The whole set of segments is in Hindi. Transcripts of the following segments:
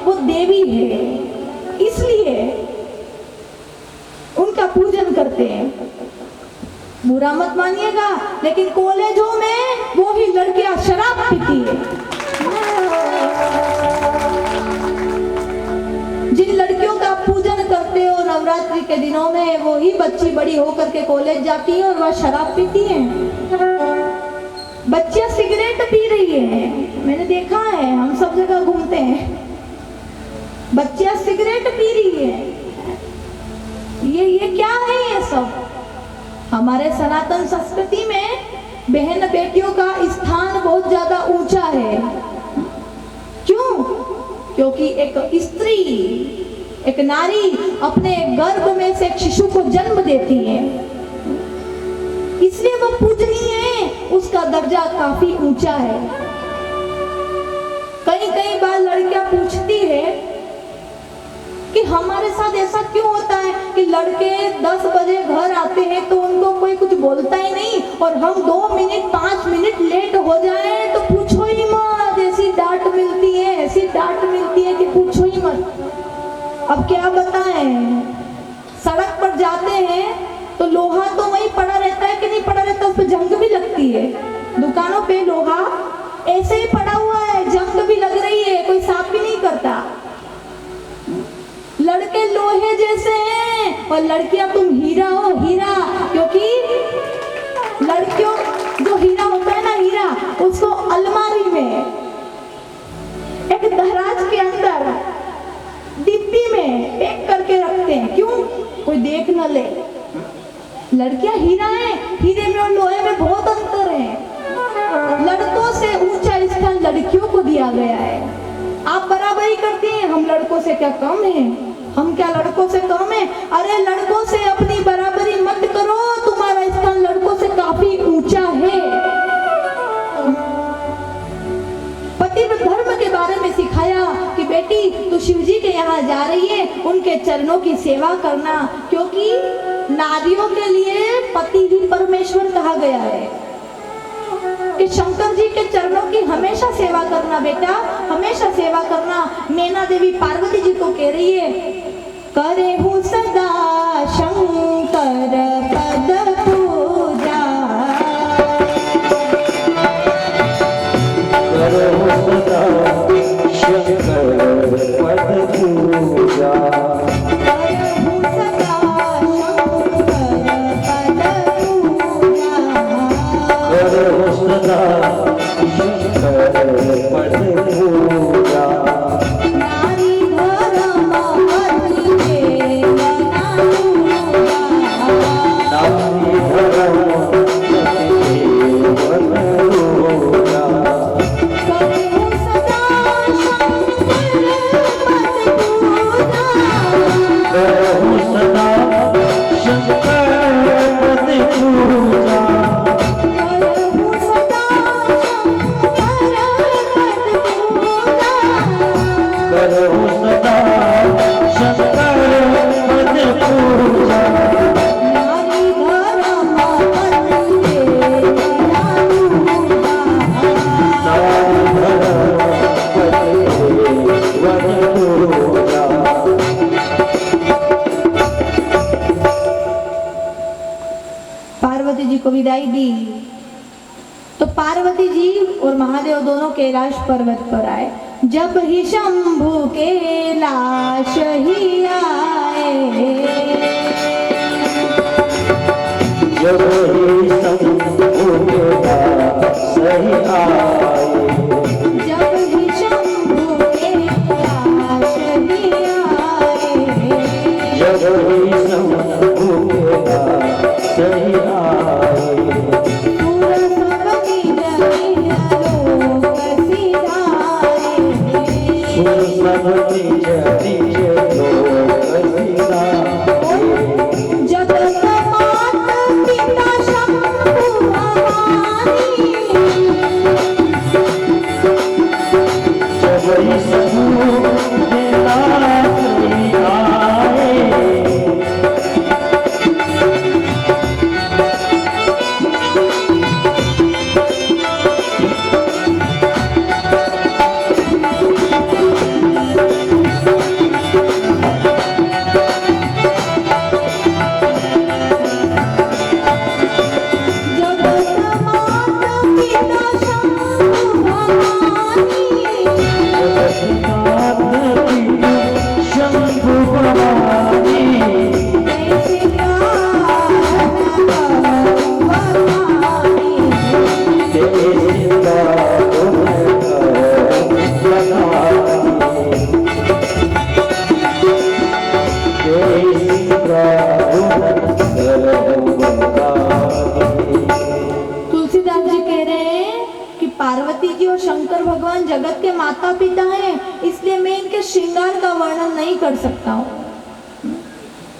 वो देवी है, इसलिए उनका पूजन करते हैं। बुरा मत मानिएगा, लेकिन कॉलेजों में वो ही लड़कियां शराब पीती है। जिन लड़कियों का पूजन करते हो नवरात्रि के दिनों में, वो ही बच्ची बड़ी होकर के कॉलेज जाती है और वह शराब पीती है। बच्चियां सिगरेट पी रही है, मैंने देखा है, हम सब जगह घूमते हैं, बच्चियां सिगरेट पी रही है। ये क्या है ये सब? हमारे सनातन संस्कृति में बहन बेटियों का स्थान बहुत ज्यादा ऊंचा है। क्यों? क्योंकि एक स्त्री, एक नारी अपने गर्भ में से एक शिशु को जन्म देती है, इसलिए वो पूजनीय है, उसका दर्जा काफी ऊंचा है। कई बार लड़कियां पूछती है कि हमारे साथ ऐसा क्यों होता है कि लड़के 10 बजे घर आते हैं तो उनको कोई कुछ बोलता ही नहीं, और हम 2 मिनट 5 मिनट लेट हो जाए तो पूछो ही मत, ऐसी डांट मिलती है, ऐसी डांट मिलती है कि पूछो ही मत। अब क्या बताएं, सड़क पर जाते हैं तो लोहा तो वहीं पड़ा रहता है कि नहीं पड़ा रहता, उस पर जंग भी लगती है। दुकानों पे लोहा ऐसे ही पड़ा हुआ है, जंग भी लग रही है, कोई साफ भी नहीं करता। लड़के लोहे जैसे हैं और लड़कियां तुम हीरा हो, हीरा, क्योंकि लड़कियों जो हीरा होता है ना, हीरा, उसको अलमारी में एक दराज के अंदर डिब्बी में पैक करके रखते हैं। क्यों? कोई देख न ले। लड़कियां हीरा है, हीरे में और लोहे में बहुत अंतर है। लड़कों से ऊंचा स्थान लड़कियों को दिया गया है। आप बराबरी करती हैं, हम लड़कों से क्या कम हैं? हम क्या लड़कों से कम हैं? अरे लड़कों से अपनी बराबरी मत करो, तुम्हारा स्थान लड़कों से काफी ऊंचा है। पतिव्रत धर्म के बारे में सिखाया कि बेटी तू शिव जी के यहाँ जा रही है, उनके चरणों की सेवा करना, क्योंकि नारियों के लिए पति ही परमेश्वर कहा गया है। कि शंकर जी के चरणों की हमेशा सेवा करना बेटा, हमेशा सेवा करना। नैना देवी पार्वती जी को कह रही है, करे हूँ सदा शंकर पद पूजा, करे हूँ सदा शंकर पद पूजा, करे हूँ सदा शंकर पद पूजा, नारी धर्म पति देवना पूजा, नारी धर्म पति देवना पूजा, करे हूँ सदा शंकर पद पूजा, करे हूँ सदा शंकर पद पूजा, करो सदा शंकर पद पूजा, नारी धर्म पति देवना पूजा, नारी धर्म पति देवना पूजा। पार्वती जी को विदाई दी तो पार्वती जी और महादेव दोनों कैलाश पर्वत पर आए। जब ही शंभु कैलाश ही आए, जब ही शंभु कैलाश ही आए, जब ही शंभु कैलाश ही आए, जब ही शंभु कैलाश ही आए, सुरसवती जति लोक सिधारे, जगत माता पिता शंभु भवानी, जब ही शंभु कैलाश ही आए, श्रृंगार का वर्णन नहीं कर सकता हूँ,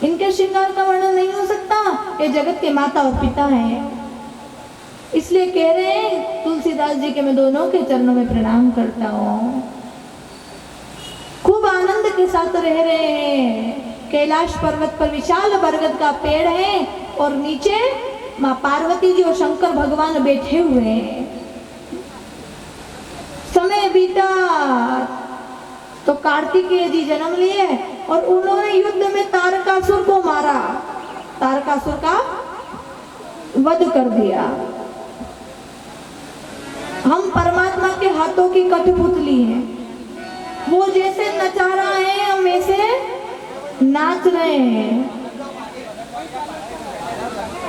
इनके श्रृंगार का वर्णन नहीं हो सकता। ये जगत के माता और पिता हैं, इसलिए कह रहे हैं तुलसीदास जी के मैं दोनों के चरणों में प्रणाम करता हूँ। खूब आनंद के साथ रह रहे हैं। कैलाश पर्वत पर विशाल बरगद का पेड़ है और नीचे माँ पार्वती जी और शंकर भगवान बैठे हुए हैं। समय बीता तो कार्तिकेय जी जन्म लिए और उन्होंने युद्ध में तारकासुर को मारा, तारकासुर का वध कर दिया। हम परमात्मा के हाथों की कठपुतली हैं, वो जैसे नचा रहा है हम वैसे नाच रहे हैं।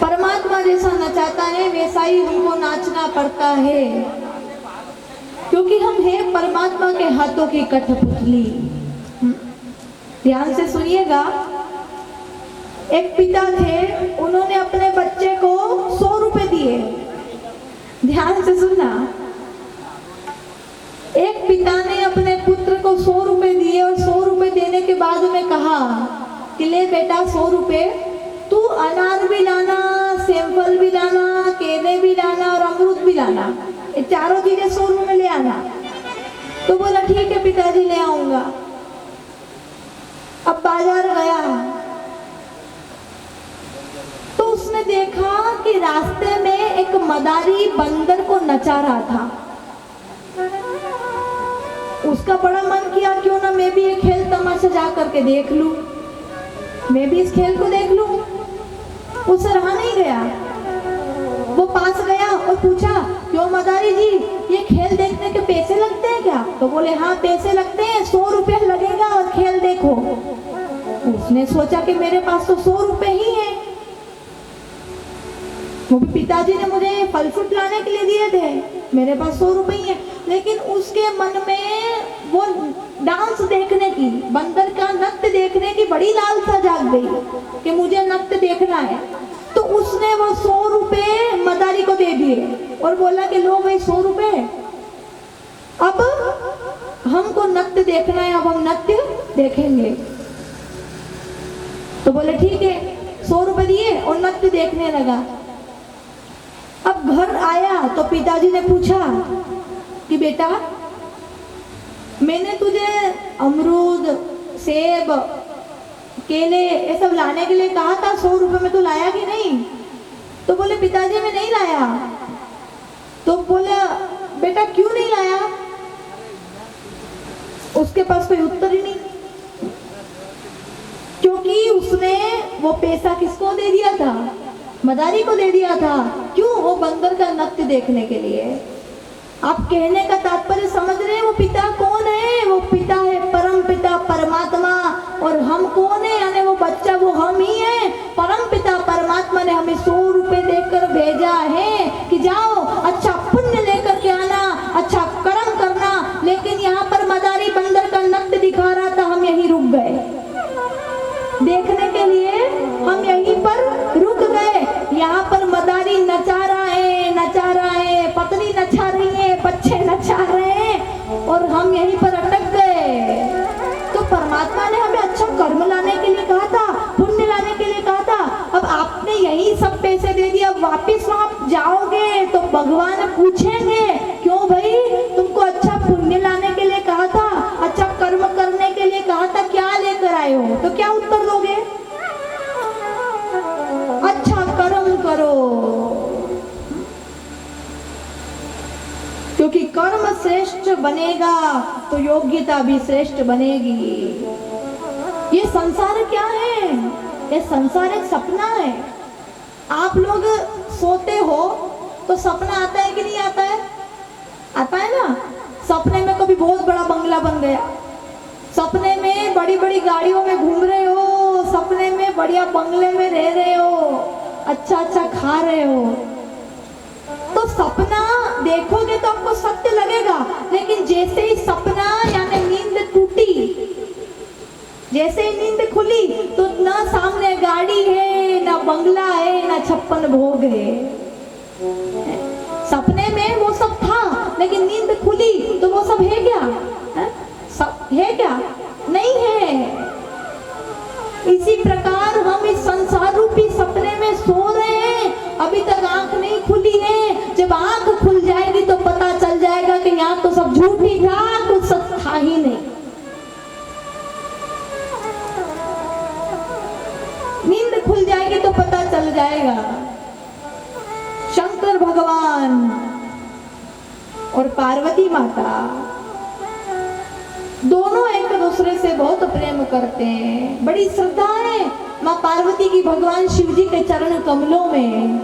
परमात्मा जैसा नचाता है वैसा ही हमको नाचना पड़ता है, क्योंकि हम हैं परमात्मा के हाथों की कठपुतली। ध्यान से सुनिएगा। एक पिता थे, उन्होंने अपने बच्चे को 100 रुपए दिए। ध्यान से सुनना। एक पिता ने अपने पुत्र को 100 रुपए दिए और 100 रुपए देने के बाद में कहा कि ले बेटा 100 रुपए, तू अनार भी लाना, सेमफल भी लाना, केले भी लाना और अमरूद भी लाना, ये चारों चीजें 100 रुपए में ले आना। तो बोला ठीक है पिताजी ले आऊंगा। अब बाजार गया तो उसने देखा कि रास्ते में एक मदारी बंदर को नचा रहा था। उसका बड़ा मन किया क्यों ना मैं भी ये खेल तमाशा जा करके देख लूं, मैं भी इस खेल को देख लूं। उसे रहा नहीं गया, वो पास गया और पूछा क्यों मदारी जी ये खेल देखने के पैसे लगते हैं क्या? तो बोले हाँ पैसे लगते हैं, 100 रुपया लगेगा और खेल देखो। उसने सोचा कि मेरे पास तो 100 रुपए ही है, वो भी पिताजी ने मुझे फल फ्रूट लाने के लिए दिए थे, मेरे पास 100 रुपए ही है। लेकिन उसके मन में वो डांस देखने की, बंदर का नृत्य देखने की बड़ी लालसा जाग गई कि मुझे नृत्य देखना है। तो उसने वो 100 रुपए मदारी को दे दिए और बोला कि लो भाई 100 रुपए, अब हमको नृत्य देखना है, अब हम नृत्य देखेंगे। तो बोले ठीक है, 100 रुपए दिए और नृत्य देखने लगा। अब घर आया तो पिताजी ने पूछा कि बेटा मैंने तुझे अमरूद, सेब, केले ये सब लाने के लिए कहा था, 100 रुपए में तो लाया कि नहीं? तो बोले पिताजी मैं नहीं लाया। तो बोला बेटा क्यों नहीं लाया? उसके पास कोई उत्तर ही नहीं, क्योंकि उसने वो पैसा किसको दे दिया था? मदारी को दे दिया था। क्यों? वो बंदर का नृत्य देखने के लिए। आप कहने का तात्पर्य समझ रहे हैं? वो पिता कौन है? वो पिता है परम पिता परमात्मा। और हम कौन है? यानी वो बच्चा वो हम ही है। परम पिता परमात्मा ने हमें 100 रुपए देकर भेजा है कि जाओ अच्छा पुण्य लेकर के आना, अच्छा कर्म करना। लेकिन यहाँ पर मदारी बंदर का नृत्य दिखा रहा था, हम यहीं रुक गए देखने के लिए, हम यहीं पर रुक गए। यहाँ पर मदारी नचा रहा है, पत्नी नचा रही है, बच्चे नचा रहे हैं और हम यहीं पर अटक गए। तो परमात्मा ने हमें अच्छा कर्म लाने के लिए कहा था, पुण्य लाने के लिए कहा था। अब आपने यही सब पैसे दे दिए, अब वापिस वहां जाओगे तो भगवान पूछेंगे क्यों भाई तुमको अच्छा पुण्य लाने के लिए कहा था, अच्छा कर्म करने के लिए कहा था, क्या लेकर आए हो? तो क्या उत्तर दोगे? अच्छा कर्म करो, क्योंकि कर्म श्रेष्ठ बनेगा तो योग्यता भी श्रेष्ठ बनेगी। ये संसार क्या है? ये संसार एक सपना है। आप लोग सोते हो तो सपना आता है कि नहीं आता है? आता है ना। सपने में कभी बहुत बड़ा बंगला बन गया, सपने में बड़ी बड़ी गाड़ियों में घूम रहे हो, सपने में बढ़िया बंगले में रह रहे हो, अच्छा अच्छा खा रहे हो। तो सपना देखोगे तो आपको सत्य लगेगा, लेकिन जैसे ही सपना यानी नींद टूटी, जैसे ही नींद खुली तो ना सामने गाड़ी है, ना बंगला है, ना 56 भोग है। सपने में वो सब था, लेकिन नींद खुली तो वो सब है क्या? सब है क्या? नहीं है। इसी प्रकार हम इस संसार रूपी सपने में सो रहे हैं, अभी तक आंख नहीं खुली है। जब आंख खुल जाएगी तो पता चल जाएगा कि यहाँ तो सब झूठ ही था, कुछ सच था ही नहीं। नींद खुल जाएगी तो पता चल जाएगा। शंकर भगवान और पार्वती माता दोनों एक दूसरे से बहुत प्रेम करते हैं, बड़ी श्रद्धा है माँ पार्वती की भगवान शिव जी के चरण कमलों में।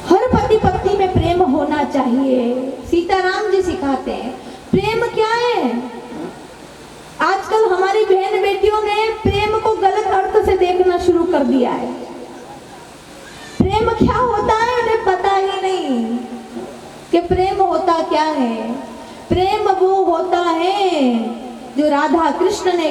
हर पति पत्नी में प्रेम होना चाहिए। सीताराम जी सिखाते हैं प्रेम क्या है। आजकल हमारी बहन बेटियों ने प्रेम को गलत अर्थ से देखना शुरू कर दिया है। प्रेम क्या होता है उन्हें पता ही नहीं कि प्रेम होता क्या है। प्रेम वो होता है जो राधा कृष्ण ने